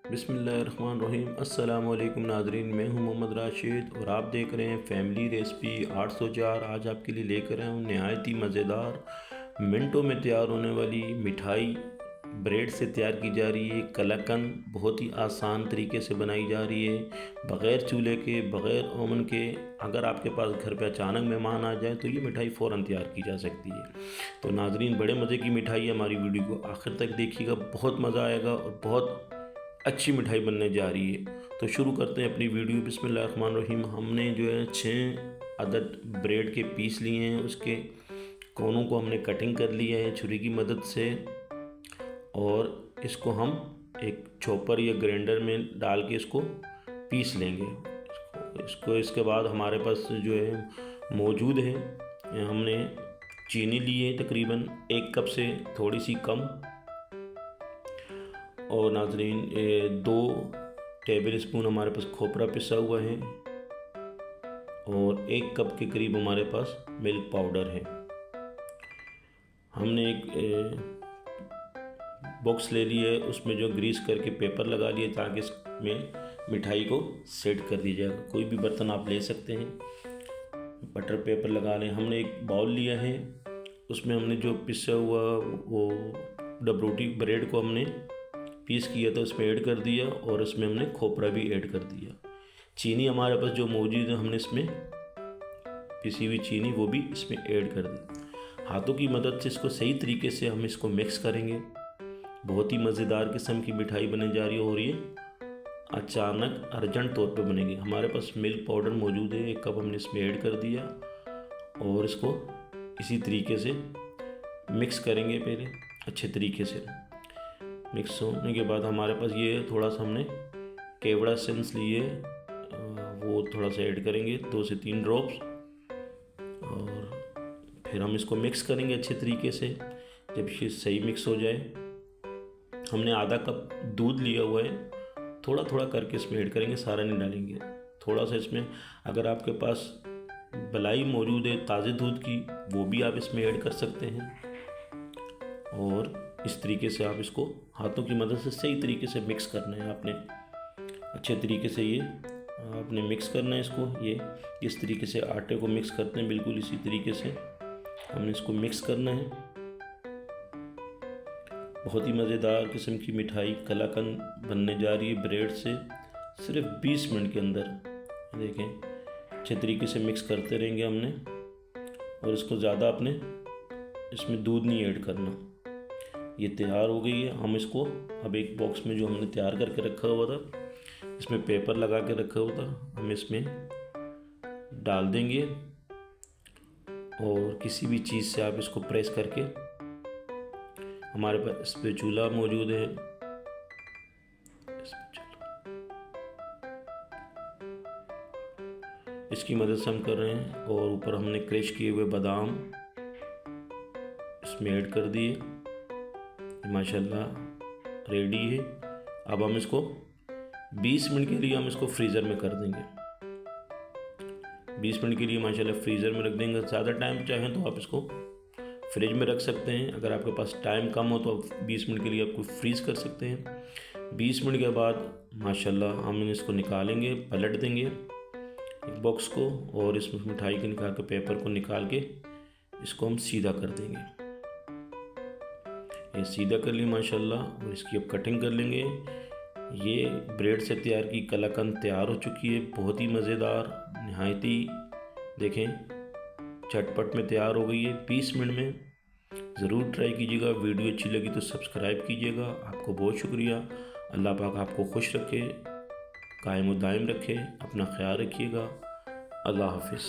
बिस्मिल्लाहिर्रहमानिर्रहीम। अस्सलाम वालेकुम नाज़रीन, मैं हूं मोहम्मद राशिद और आप देख रहे हैं फैमिली रेसिपी 804। आज आपके लिए लेकर आया हूँ नहायत ही मज़ेदार मिनटों में तैयार होने वाली मिठाई। ब्रेड से तैयार की जा रही है कलाकंद, बहुत ही आसान तरीके से बनाई जा रही है, बग़ैर चूल्हे के, बग़ैर ओवन के। अगर आपके पास घर पे अचानक मेहमान आ जाए तो ये मिठाई फ़ौरन तैयार की जा सकती है। तो नाज़रीन, बड़े मज़े की मिठाई है। हमारी वीडियो को आखिर तक देखिएगा, बहुत मज़ा आएगा और बहुत अच्छी मिठाई बनने जा रही है। तो शुरू करते हैं अपनी वीडियो। बिस्मिल्लाहिर्रहमानिर्रहीम। हमने जो है 6 अदद ब्रेड के पीस लिए हैं, उसके कोनों को हमने कटिंग कर लिया है छुरी की मदद से, और इसको हम एक चॉपर या ग्राइंडर में डाल के इसको पीस लेंगे। इसके बाद हमारे पास जो है मौजूद है, हमने चीनी ली है तकरीबन 1 कप से थोड़ी सी कम, और नाज़रीन 2 टेबल स्पून हमारे पास खोपरा पिसा हुआ है, और 1 कप के करीब हमारे पास मिल्क पाउडर है। हमने एक बॉक्स ले लिया है, उसमें जो ग्रीस करके पेपर लगा लिए ताकि इसमें मिठाई को सेट कर दिया जाएगा। कोई भी बर्तन आप ले सकते हैं, बटर पेपर लगा लें। हमने एक बाउल लिया है, उसमें हमने जो पिसा हुआ वो डबरोटी ब्रेड को हमने पीस किया था उसमें ऐड कर दिया, और इसमें हमने खोपरा भी ऐड कर दिया। चीनी हमारे पास जो मौजूद है, हमने इसमें पिसी हुई चीनी वो भी इसमें ऐड कर दी। हाथों की मदद से इसको सही तरीके से हम इसको मिक्स करेंगे। बहुत ही मज़ेदार किस्म की मिठाई बनने जा रही है, और ये अचानक अर्जेंट तौर पे बनेगी। हमारे पास मिल्क पाउडर मौजूद है, 1 कप हमने इसमें ऐड कर दिया, और इसको इसी तरीके से मिक्स करेंगे। पहले अच्छे तरीके से मिक्स होने के बाद हमारे पास ये थोड़ा सा हमने केवड़ा एसेंस लिए, वो थोड़ा सा ऐड करेंगे 2 से 3 ड्रॉप्स, और फिर हम इसको मिक्स करेंगे अच्छे तरीके से। जब ये सही मिक्स हो जाए, हमने आधा कप दूध लिया हुआ है, थोड़ा थोड़ा करके इसमें ऐड करेंगे, सारा नहीं डालेंगे। थोड़ा सा इसमें अगर आपके पास मलाई मौजूद है ताज़े दूध की, वो भी आप इसमें ऐड कर सकते हैं, और इस तरीके से आप इसको हाथों की मदद से सही तरीके से मिक्स करना है। आपने अच्छे तरीके से ये आपने मिक्स करना है इसको। ये इस तरीके से आटे को मिक्स करते हैं, बिल्कुल इसी तरीके से हमने इसको मिक्स करना है। बहुत ही मज़ेदार किस्म की मिठाई कलाकंद बनने जा रही है ब्रेड से, सिर्फ 20 मिनट के अंदर। देखें, अच्छे तरीके से मिक्स करते रहेंगे हमने, और इसको ज़्यादा आपने इसमें दूध नहीं ऐड करना। ये तैयार हो गई है। हम इसको अब एक बॉक्स में जो हमने तैयार करके रखा हुआ था, इसमें पेपर लगा के रखा हुआ था, हम इसमें डाल देंगे, और किसी भी चीज़ से आप इसको प्रेस करके, हमारे पास स्पैचुला मौजूद है, इसकी मदद से हम कर रहे हैं, और ऊपर हमने क्रश किए हुए बादाम इसमें ऐड कर दिए। माशाल्लाह रेडी है। अब हम इसको 20 मिनट के लिए हम इसको फ्रीज़र में कर देंगे। 20 मिनट के लिए माशाल्लाह फ्रीज़र में रख देंगे। ज़्यादा टाइम चाहें तो आप इसको फ्रिज में रख सकते हैं। अगर आपके पास टाइम कम हो तो 20 मिनट के लिए आपको फ्रीज़ कर सकते हैं। 20 मिनट के बाद माशाल्लाह हम इसको निकालेंगे, पलट देंगे एक बॉक्स को, और इस मिठाई के निकाल के पेपर को निकाल के इसको हम सीधा कर देंगे। ये सीधा कर ली माशाल्लाह, और इसकी अब कटिंग कर लेंगे। ये ब्रेड से तैयार की कलाकंद तैयार हो चुकी है, बहुत ही मज़ेदार, नहायत ही देखें झटपट में तैयार हो गई है 20 मिनट में। ज़रूर ट्राई कीजिएगा। वीडियो अच्छी लगी तो सब्सक्राइब कीजिएगा। आपको बहुत शुक्रिया। अल्लाह पाक आपको खुश रखे, कायम व दायम रखे। अपना ख्याल रखिएगा। अल्लाह हाफिज़।